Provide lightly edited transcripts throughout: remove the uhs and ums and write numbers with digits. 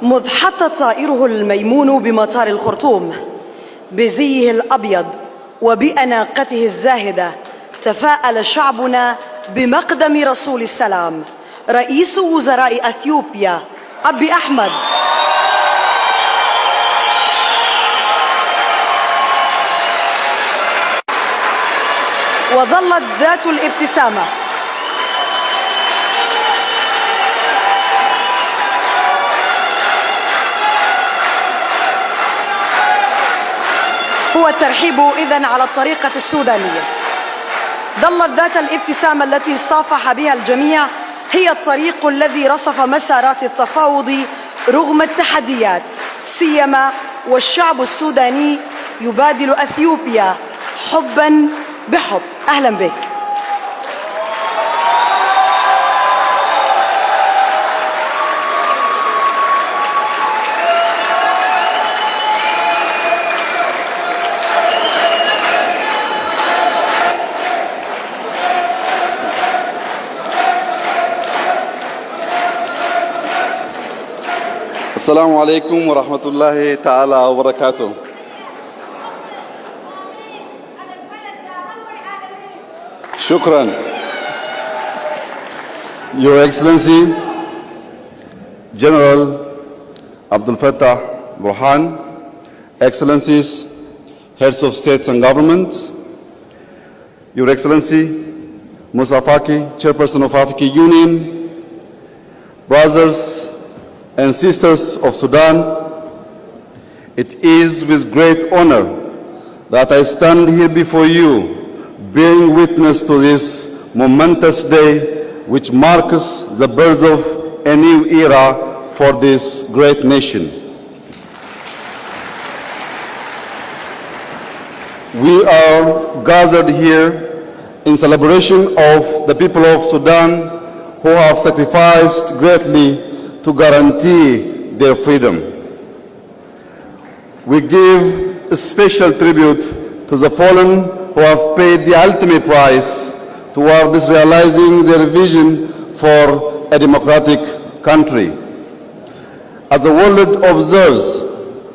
مذ حط طائره الميمون بمطار الخرطوم بزيه الأبيض وبأناقته الزاهدة تفاءل شعبنا بمقدم رسول السلام رئيس وزراء أثيوبيا أبي أحمد. وظلت ذات الابتسامة هو الترحيب إذن على الطريقة السودانية. ظلت ذات الابتسامة التي صافح بها الجميع هي الطريق الذي رصف مسارات التفاوض رغم التحديات، سيما والشعب السوداني يبادل أثيوبيا حبا بحب. أهلا بك. السلام عليكم ورحمة الله تعالى وبركاته. Shukran. Your Excellency, General Abdul Fattah Burhan, Excellencies, Heads of States and Governments, Your Excellency, Musa Faki, Chairperson of African Union, brothers and sisters of Sudan, it is with great honor that I stand here before you, bearing witness to this momentous day which marks the birth of a new era for this great nation. We are gathered here in celebration of the people of Sudan who have sacrificed greatly to guarantee their freedom. We give a special tribute to the fallen who have paid the ultimate price towards realizing their vision for a democratic country. As the world observes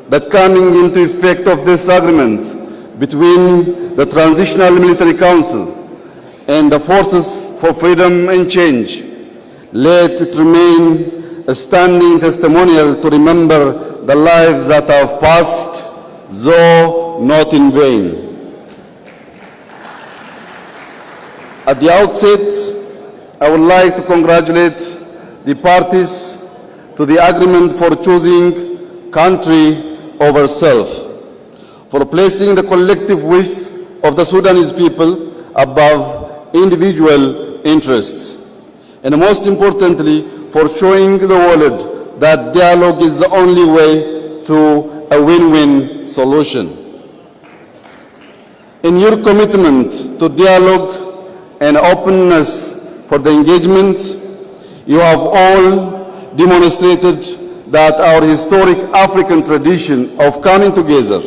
the coming into effect of this agreement between the Transitional Military Council and the Forces for Freedom and Change, let it remain a standing testimonial to remember the lives that have passed, though not in vain. At the outset, I would like to congratulate the parties to the agreement for choosing country over self, for placing the collective wish of the Sudanese people above individual interests, and most importantly, for showing the world that dialogue is the only way to a win-win solution. In your commitment to dialogue and openness for the engagement, you have all demonstrated that our historic African tradition of coming together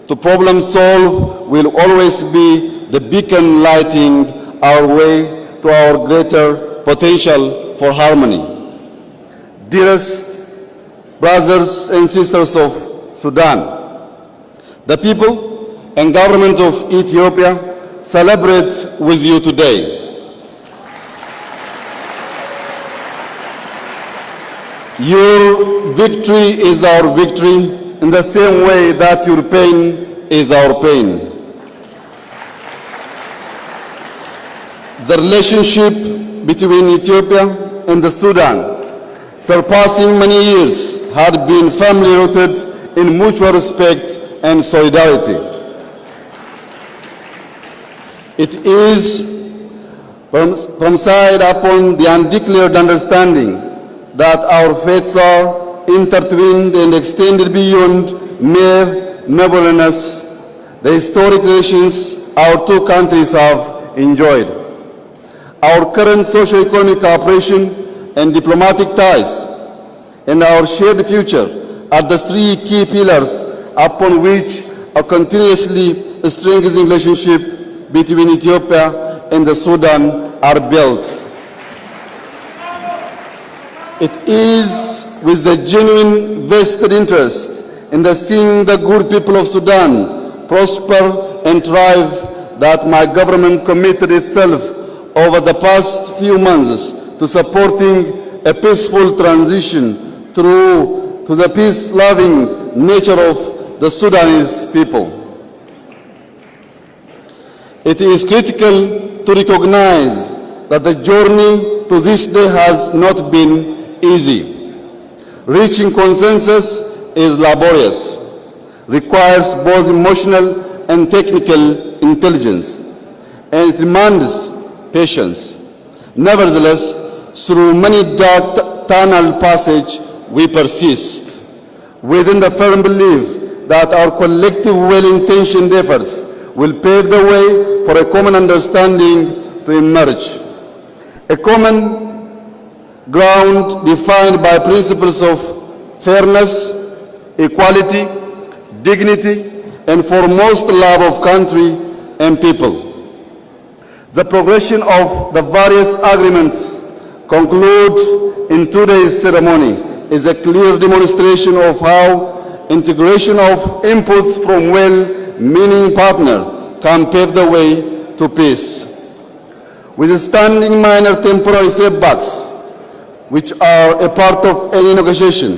to problem solve will always be the beacon lighting our way to our greater potential for harmony. Dearest brothers and sisters of Sudan, the people and government of Ethiopia celebrate with you today. Your victory is our victory in the same way that your pain is our pain. The relationship between Ethiopia and the Sudan, surpassing many years, had been firmly rooted in mutual respect and solidarity. It is premised upon the undeclared understanding that our fates are intertwined and extended beyond mere neighborliness, the historic relations our two countries have enjoyed. Our current socio-economic cooperation and diplomatic ties, and our shared future are the three key pillars upon which a continuously strengthening relationship between Ethiopia and the Sudan are built. It is with the genuine vested interest in the seeing the good people of Sudan prosper and thrive that my government committed itself over the past few months to supporting a peaceful transition through to the peace-loving nature of the Sudanese people. It is critical to recognize that the journey to this day has not been easy. Reaching consensus is laborious, requires both emotional and technical intelligence, and it demands patience. Nevertheless, through many dark tunnel passage, we persist, within the firm belief that our collective well-intentioned efforts will pave the way for a common understanding to emerge. A common ground defined by principles of fairness, equality, dignity, and foremost love of country and people. The progression of the various agreements concluded in today's ceremony is a clear demonstration of how integration of inputs from well-meaning partners can pave the way to peace. Withstanding minor temporary setbacks, which are a part of any negotiation,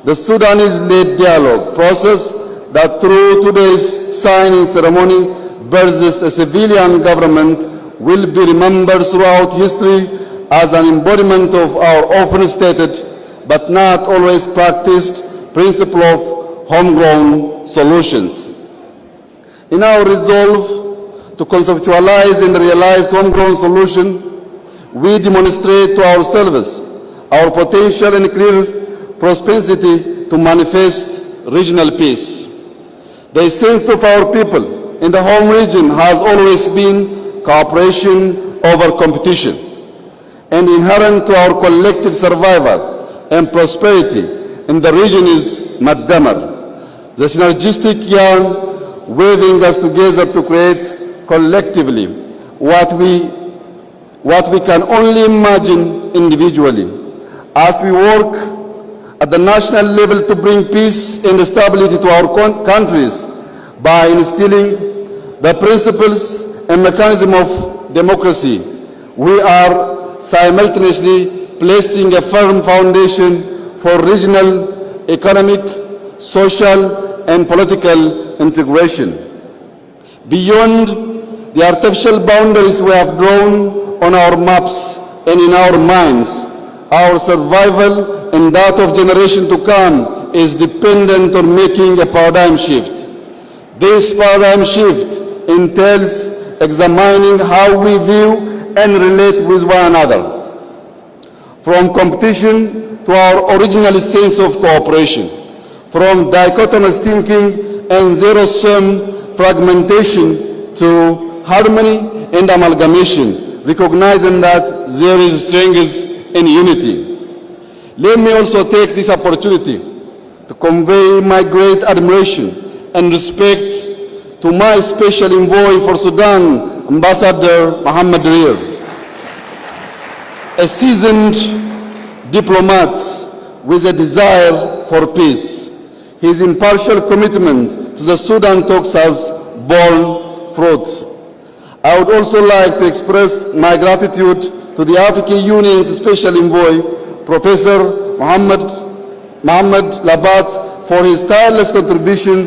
the Sudanese-led dialogue process that through today's signing ceremony births a civilian government will be remembered throughout history as an embodiment of our often stated but not always practiced principle of homegrown solutions. In our resolve to conceptualize and realize homegrown solution, we demonstrate to ourselves our potential and clear propensity to manifest regional peace. The essence of our people in the home region has always been cooperation over competition, and inherent to our collective survival and prosperity in the region is Maddamar, the synergistic yarn weaving us together to create collectively what we can only imagine individually. As we work at the national level to bring peace and stability to our countries by instilling the principles and mechanism of democracy, we are simultaneously placing a firm foundation for regional, economic, social, and political integration. Beyond the artificial boundaries we have drawn on our maps and in our minds, our survival and that of generation to come is dependent on making a paradigm shift. This paradigm shift entails examining how we view and relate with one another, from competition to our original sense of cooperation, from dichotomous thinking and zero-sum fragmentation to harmony and amalgamation, recognizing that there is strength in unity. Let me also take this opportunity to convey my great admiration and respect to my special envoy for Sudan, Ambassador Mohammed Reer, a seasoned diplomat with a desire for peace. His impartial commitment to the Sudan talks has borne fruit. I would also like to express my gratitude to the African Union's Special Envoy, Professor Mohammed Labat, for his tireless contribution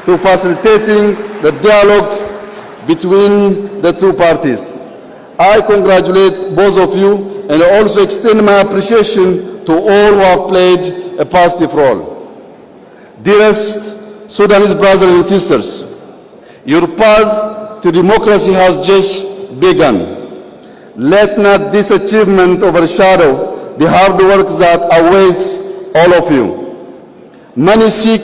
to facilitating the dialogue between the two parties. I congratulate both of you and also extend my appreciation to all who have played a positive role. Dearest Sudanese brothers and sisters, your path to democracy has just begun. Let not this achievement overshadow the hard work that awaits all of you. Many seek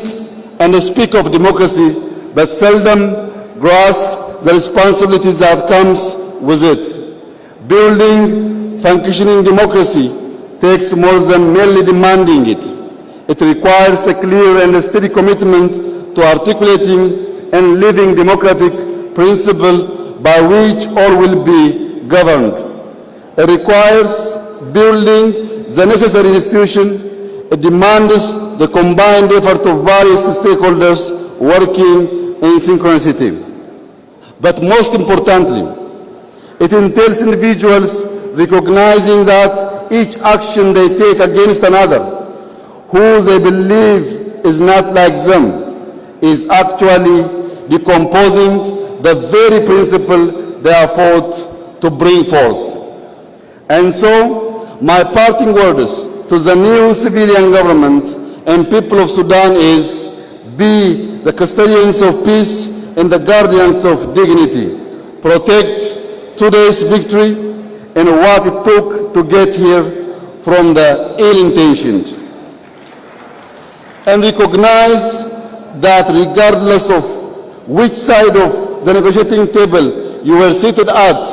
and speak of democracy, but seldom grasp the responsibilities that comes with it. Building functioning democracy takes more than merely demanding it. It requires a clear and steady commitment to articulating and living democratic principle by which all will be governed. It requires building the necessary institution. It demands the combined effort of various stakeholders working in synchronicity. But most importantly, it entails individuals recognizing that each action they take against another, who they believe is not like them, is actually decomposing the very principle they are fought to bring forth. And so, my parting words to the new civilian government and people of Sudan is, be the custodians of peace and the guardians of dignity. Protect today's victory and what it took to get here from the ill-intentioned. And recognize that regardless of which side of the negotiating table you were seated at,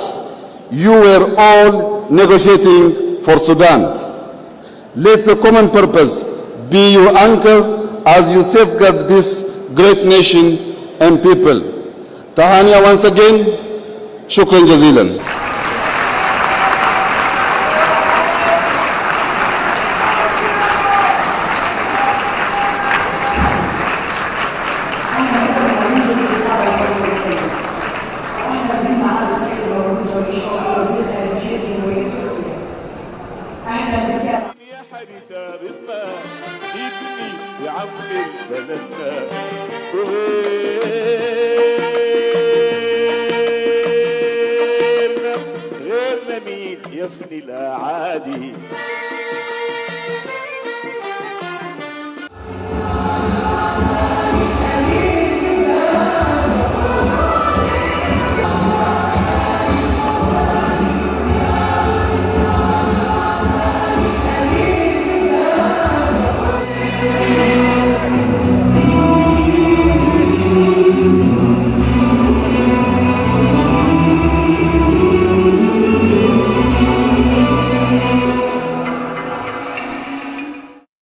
you were all negotiating for Sudan. Let the common purpose be your anchor as you safeguard this great nation and people. Tahania once again, shukran jazilan. يفني لا عادي